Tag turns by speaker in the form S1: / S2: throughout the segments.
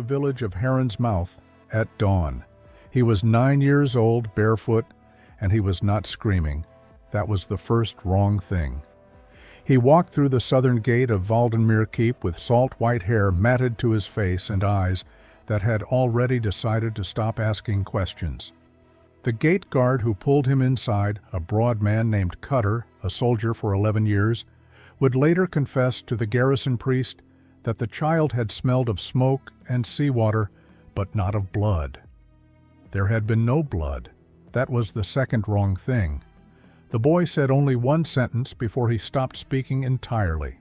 S1: village of Heron's Mouth at dawn. He was 9 years old, barefoot, and he was not screaming. That was the first wrong thing. He walked through the southern gate of Waldenmere Keep with salt-white hair matted to his face and eyes that had already decided to stop asking questions. The gate guard who pulled him inside, a broad man named Cutter, a soldier for 11 years, would later confess to the garrison priest that the child had smelled of smoke and seawater, but not of blood. There had been no blood. That was the second wrong thing. The boy said only one sentence before he stopped speaking entirely.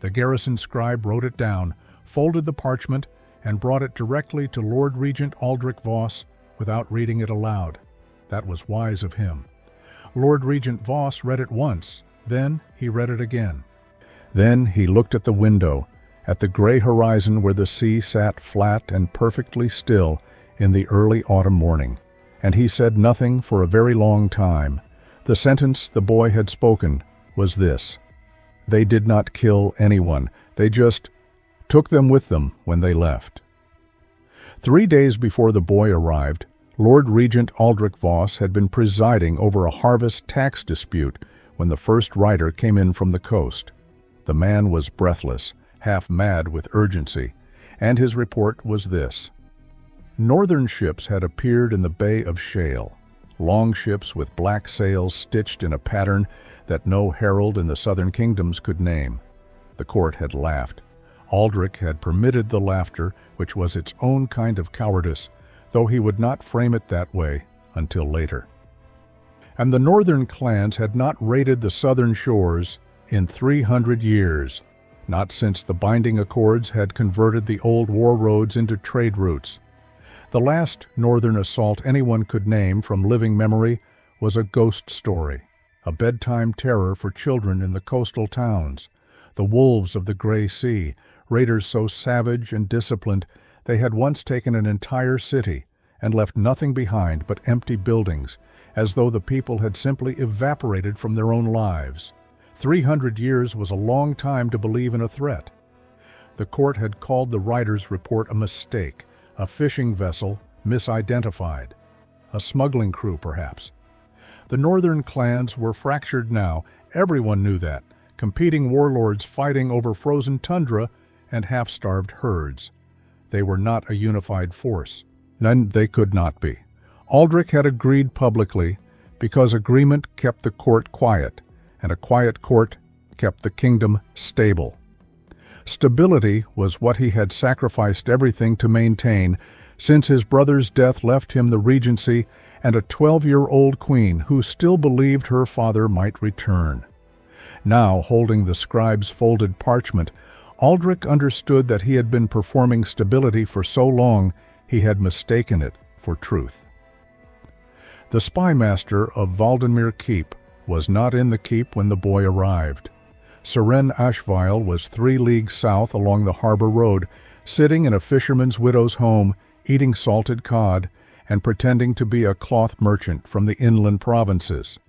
S1: The garrison scribe wrote it down, folded the parchment, and brought it directly to Lord Regent Aldrich Voss without reading it aloud. That was wise of him. Lord Regent Voss read it once, then he read it again. Then he looked at the window, at the gray horizon where the sea sat flat and perfectly still in the early autumn morning, and he said nothing for a very long time. The sentence the boy had spoken was this: "They did not kill anyone. They just took them with them when they left." 3 days before the boy arrived, Lord Regent Aldrich Voss had been presiding over a harvest tax dispute when the first rider came in from the coast. The man was breathless, half mad with urgency, and his report was this: Northern ships had appeared in the Bay of Shale, long ships with black sails stitched in a pattern that no herald in the southern kingdoms could name. The court had laughed. Aldrich had permitted the laughter, which was its own kind of cowardice, though he would not frame it that way until later. And the northern clans had not raided the southern shores in 300 years, not since the binding accords had converted the old war roads into trade routes. The last northern assault anyone could name from living memory was a ghost story, a bedtime terror for children in the coastal towns. The wolves of the Gray Sea, raiders so savage and disciplined they had once taken an entire city and left nothing behind but empty buildings, as though the people had simply evaporated from their own lives. 300 years was a long time to believe in a threat. The court had called the writer's report a mistake, a fishing vessel misidentified, a smuggling crew perhaps. The northern clans were fractured now, everyone knew that, competing warlords fighting over frozen tundra and half-starved herds. They were not a unified force, and they could not be. Aldrich had agreed publicly because agreement kept the court quiet, and a quiet court kept the kingdom stable. Stability was what he had sacrificed everything to maintain, since his brother's death left him the regency and a 12-year-old queen who still believed her father might return. Now, holding the scribe's folded parchment, Aldrich understood that he had been performing stability for so long he had mistaken it for truth. The spymaster of Waldenmere Keep was not in the keep when the boy arrived. Seren Ashweil was 3 leagues south along the harbor road, sitting in a fisherman's widow's home, eating salted cod, and pretending to be a cloth merchant from the inland provinces.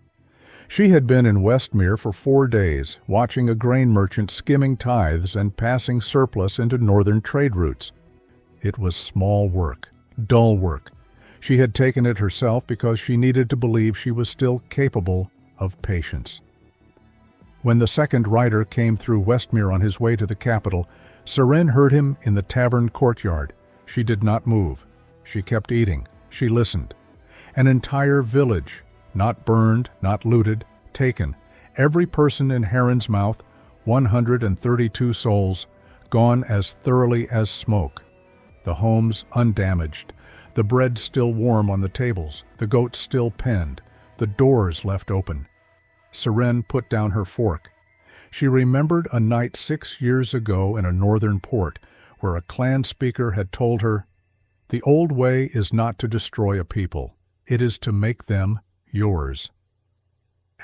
S1: She had been in Westmere for 4 days, watching a grain merchant skimming tithes and passing surplus into northern trade routes. It was small work, dull work. She had taken it herself because she needed to believe she was still capable of patience. When the second rider came through Westmere on his way to the capital, Seren heard him in the tavern courtyard. She did not move. She kept eating. She listened. An entire village, not burned, not looted, taken. Every person in Heron's Mouth, 132 souls, gone as thoroughly as smoke. The homes undamaged, the bread still warm on the tables, the goats still penned, the doors left open. Seren put down her fork. She remembered a night 6 years ago in a northern port where a clan speaker had told her, "The old way is not to destroy a people, it is to make them yours."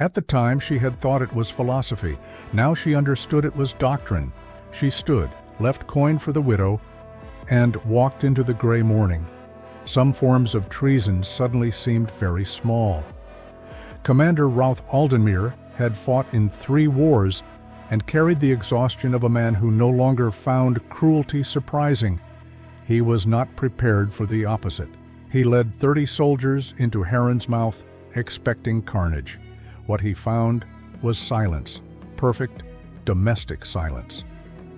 S1: At the time she had thought it was philosophy. Now she understood it was doctrine. She stood, left coin for the widow, and walked into the gray morning. Some forms of treason suddenly seemed very small. Commander Ralph Aldenmere had fought in 3 wars and carried the exhaustion of a man who no longer found cruelty surprising. He was not prepared for the opposite. He led 30 soldiers into Heron's Mouth, expecting carnage. What he found was silence, perfect, domestic silence.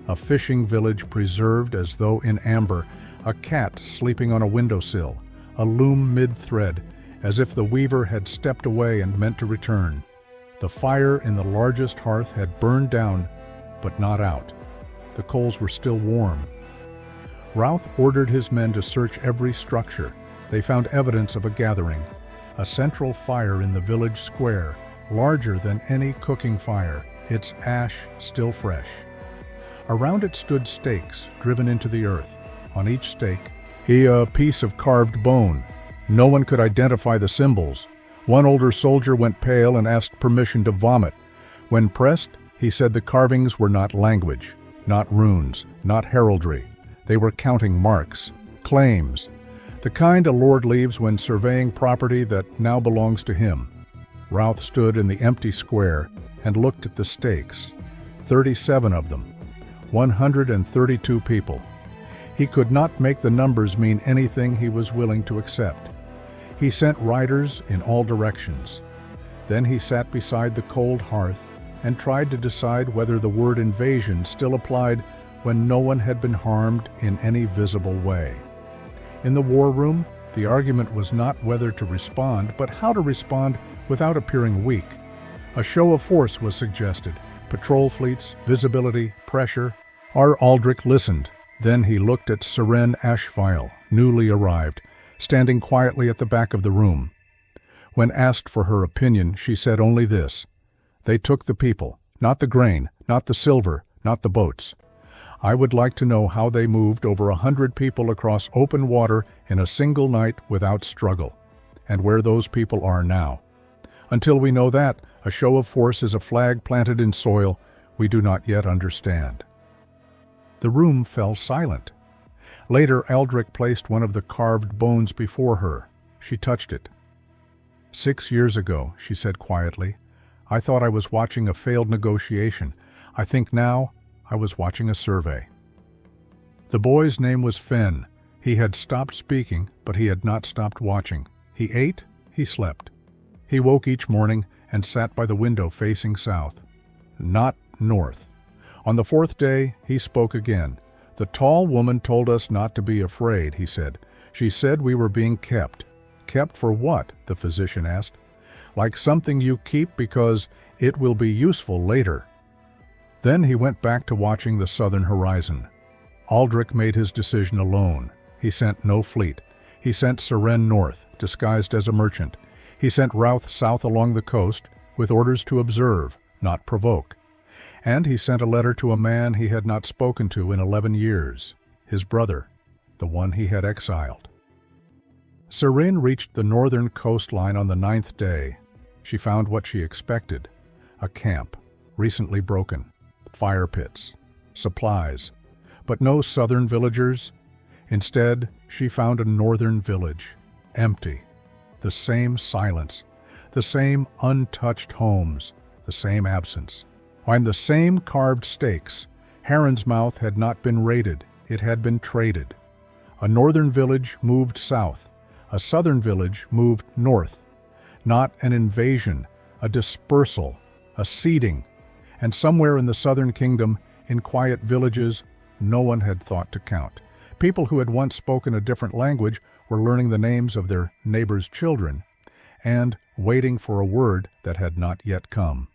S1: A fishing village preserved as though in amber, a cat sleeping on a windowsill, a loom mid-thread, as if the weaver had stepped away and meant to return. The fire in the largest hearth had burned down, but not out. The coals were still warm. Routh ordered his men to search every structure. They found evidence of a gathering, a central fire in the village square, larger than any cooking fire, its ash still fresh. Around it stood stakes driven into the earth. On each stake, a piece of carved bone. No one could identify the symbols. One older soldier went pale and asked permission to vomit. When pressed, he said the carvings were not language, not runes, not heraldry. They were counting marks, claims, the kind a lord leaves when surveying property that now belongs to him. Routh stood in the empty square and looked at the stakes. 37 of them, 132 people. He could not make the numbers mean anything he was willing to accept. He sent riders in all directions. Then he sat beside the cold hearth and tried to decide whether the word invasion still applied when no one had been harmed in any visible way. In the war room, the argument was not whether to respond, but how to respond without appearing weak. A show of force was suggested. Patrol fleets, visibility, pressure. R. Aldrich listened. Then he looked at Seren Ashvile, newly arrived, standing quietly at the back of the room. When asked for her opinion, she said only this: "They took the people, not the grain, not the silver, not the boats. I would like to know how they moved over 100 people across open water in a single night without struggle, and where those people are now. Until we know that, a show of force is a flag planted in soil we do not yet understand." The room fell silent. Later, Aldrich placed one of the carved bones before her. She touched it. "6 years ago," she said quietly, "I thought I was watching a failed negotiation. I think now I was watching a survey." The boy's name was Fenn. He had stopped speaking, but he had not stopped watching. He ate, he slept. He woke each morning and sat by the window facing south, not north. On the 4th day, he spoke again. "The tall woman told us not to be afraid," he said. "She said we were being kept." "Kept for what?" the physician asked. "Like something you keep because it will be useful later." Then he went back to watching the southern horizon. Aldrich made his decision alone. He sent no fleet. He sent Seren north, disguised as a merchant. He sent Routh south along the coast, with orders to observe, not provoke. And he sent a letter to a man he had not spoken to in 11 years, his brother, the one he had exiled. Seren reached the northern coastline on the 9th day. She found what she expected: a camp, recently broken, fire pits, supplies, but no southern villagers. Instead, she found a northern village, empty. The same silence, the same untouched homes, the same absence. And the same carved stakes. Heron's Mouth had not been raided, it had been traded. A northern village moved south, a southern village moved north. Not an invasion, a dispersal, a seeding. And somewhere in the southern kingdom, in quiet villages, no one had thought to count. People who had once spoken a different language were learning the names of their neighbors' children and waiting for a word that had not yet come.